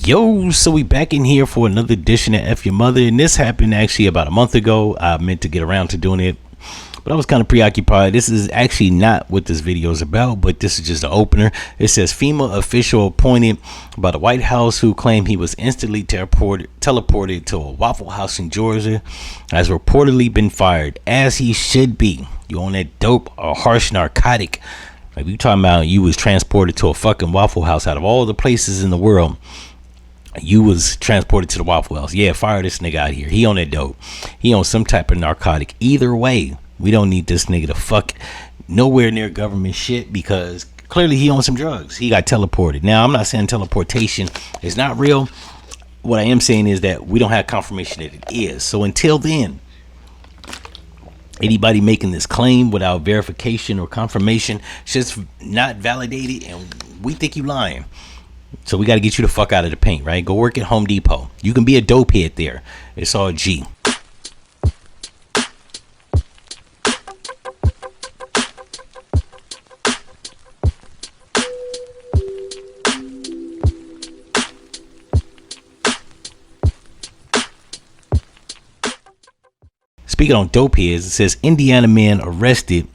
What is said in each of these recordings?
Yo, so we back in here for another edition of F-ya-Motha, and this happened actually about a month ago. I meant to get around to doing it, but I was kind of preoccupied. This is actually not what this video is about, but this is just an opener. It says FEMA official appointed by the White House who claimed he was instantly teleported to a Waffle House in Georgia has reportedly been fired, as he should be. You on that dope or harsh narcotic? Like, you talking about you was transported to a fucking Waffle House out of all the places in the world. You was transported to the Waffle House. Yeah, fire this nigga out here. He on that dope. He on some type of narcotic. Either way, we don't need this nigga to fuck nowhere near government shit, because clearly he on some drugs. He got teleported. Now, I'm not saying teleportation is not real. What I am saying is that we don't have confirmation that it is. So until then, anybody making this claim without verification or confirmation, it's just not validated, and we think you lying. So we got to get you the fuck out of the paint, right? Go work at Home Depot. You can be a dope head there. It's all G. Speaking on dope heads, it says Indiana man arrested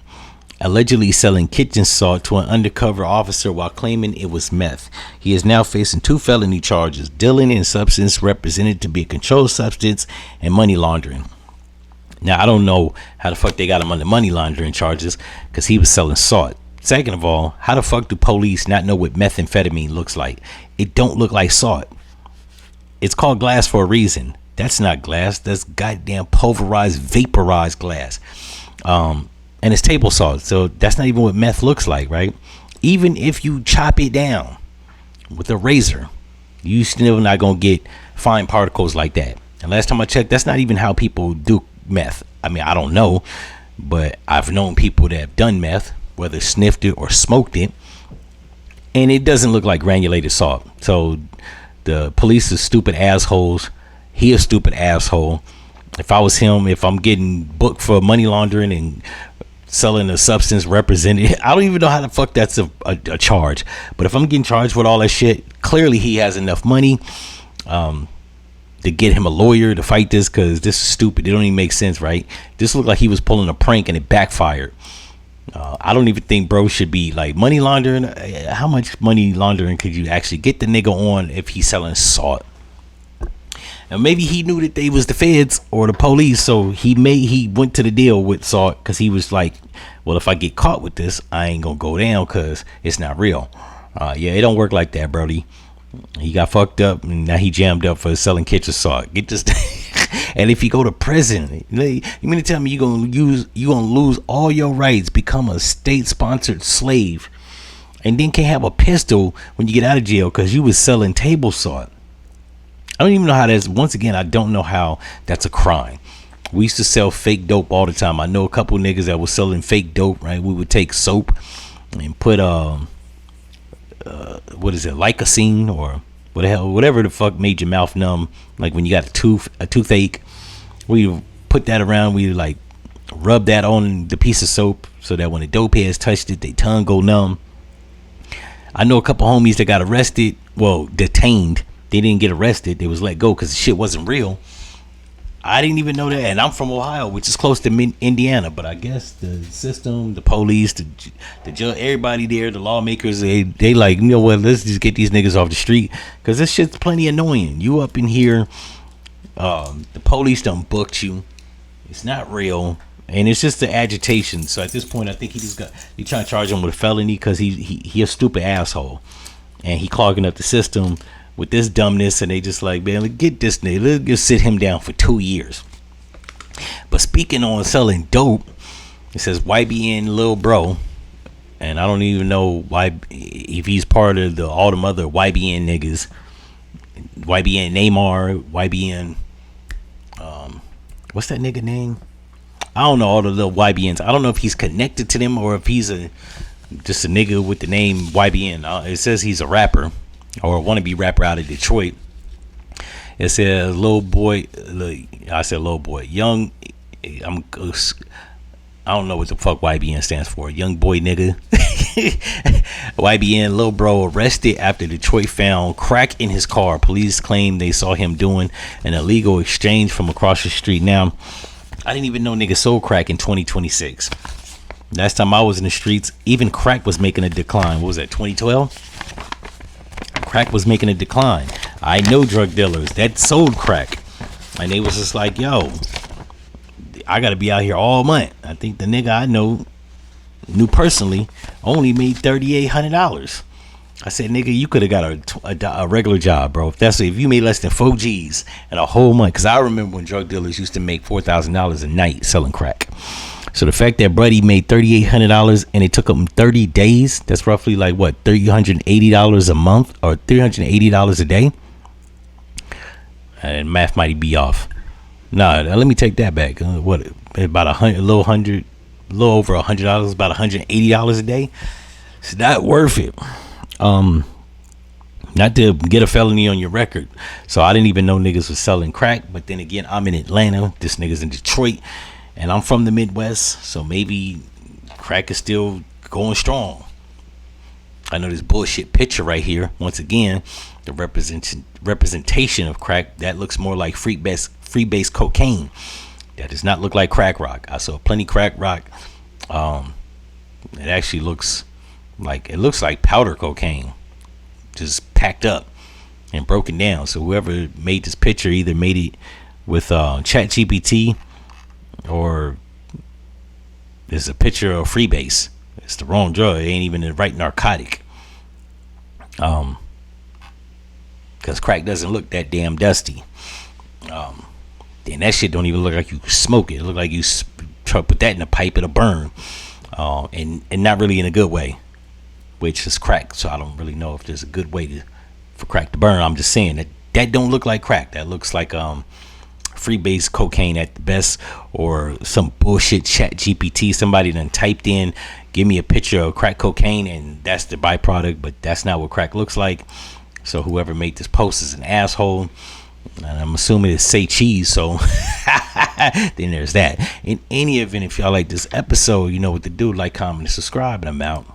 allegedly selling kitchen salt to an undercover officer while claiming it was meth. He is now facing 2 felony charges: dealing in substance represented to be a controlled substance and money laundering. Now, I don't know how the fuck they got him on the money laundering charges, because he was selling salt. Second of all, how the fuck do police not know what methamphetamine looks like? It don't look like salt. It's called glass for a reason. That's not glass. That's goddamn pulverized, vaporized glass. And it's table salt, so that's not even what meth looks like, right? Even if you chop it down with a razor, you still not gonna get fine particles like that. And last time I checked, that's not even how people do meth. I mean, I don't know, but I've known people that have done meth, whether sniffed it or smoked it, and it doesn't look like granulated salt. So the police are stupid assholes. He a stupid asshole. If I was him, if I'm getting booked for money laundering and selling a substance represented, I don't even know how the fuck that's a charge. But if I'm getting charged with all that shit, clearly he has enough money to get him a lawyer to fight this, because this is stupid. It don't even make sense, right? This looked like he was pulling a prank and it backfired. I don't even think bro should be like money laundering. How much money laundering could you actually get the nigga on if he's selling salt? And maybe he knew that they was the feds or the police, so he went to the deal with salt, because he was like, well, if I get caught with this, I ain't gonna go down because it's not real. Yeah, it don't work like that, brody. He got fucked up and now he jammed up for selling kitchen salt. Get this. And if you go to prison, you mean to tell me you gonna lose all your rights, become a state sponsored slave, and then can't have a pistol when you get out of jail because you was selling table salt? I don't even know how that's, once again, I don't know how that's a crime. We used to sell fake dope all the time. I know a couple niggas that was selling fake dope, right? We would take soap and put what is it, Lycosene or whatever the fuck made your mouth numb, like when you got a toothache. We put that around, we like rub that on the piece of soap so that when the dope heads touched it, their tongue go numb. I know a couple homies that got arrested, well, detained. They didn't get arrested. They was let go because the shit wasn't real. I didn't even know that. And I'm from Ohio, which is close to Indiana. But I guess the system, the police, the judge, everybody there, the lawmakers, they like, you know what, let's just get these niggas off the street, because this shit's plenty annoying. You up in here, the police done booked you. It's not real. And it's just the agitation. So at this point, I think he trying to charge him with a felony because he a stupid asshole. And he clogging up the system with this dumbness, and they just like, man, let's get this nigga, let's just sit him down for 2 years. But speaking on selling dope, it says YBN Lil Bro, and I don't even know why, if he's part of all the other YBN niggas, YBN Neymar, YBN, what's that nigga name? I don't know all the little YBNs. I don't know if he's connected to them or if he's just a nigga with the name YBN. It says he's a rapper, or a wannabe rapper out of Detroit. It says little boy, I said little boy, young, I don't know what the fuck YBN stands for. Young boy nigga. YBN, little bro, arrested after Detroit found crack in his car. Police claim they saw him doing an illegal exchange from across the street. Now, I didn't even know niggas sold crack in 2026. Last time I was in the streets, even crack was making a decline. What was that, 2012? Crack was making a decline. I know drug dealers that sold crack. And they was just like, yo, I gotta be out here all month. I think the nigga I knew personally only made $3,800. I said, nigga, you could have got a regular job, bro. If you made less than 4 G's in a whole month, because I remember when drug dealers used to make $4,000 a night selling crack. So the fact that Buddy made $3,800 and it took him 30 days, that's roughly like what, $380 a month or $380 a day. And math might be off. Nah, let me take that back. What, about a little over $100, about $180 a day. It's not worth it. Not to get a felony on your record. So I didn't even know niggas was selling crack. But then again, I'm in Atlanta. This nigga's in Detroit, and I'm from the Midwest. So maybe crack is still going strong. I know this bullshit picture right here. Once again, the representation of crack that looks more like freebase cocaine. That does not look like crack rock. I saw plenty crack rock. It actually looks like powder cocaine, just packed up and broken down. So whoever made this picture either made it with Chat GPT, or there's a picture of freebase. It's the wrong drug. It ain't even the right narcotic. Because crack doesn't look that damn dusty. And that shit don't even look like you smoke it. It look like you try to put that in a pipe, it'll burn. And not really in a good way, which is crack. So I don't really know if there's a good way for crack to burn. I'm just saying that don't look like crack. That looks like freebase cocaine at the best, or some bullshit Chat GPT. Somebody done typed in, give me a picture of crack cocaine, and that's the byproduct. But that's not what crack looks like. So whoever made this post is an asshole. And I'm assuming it's say cheese, so then there's that. In any event, if y'all like this episode, you know what to do. Like, comment, and subscribe, and I'm out.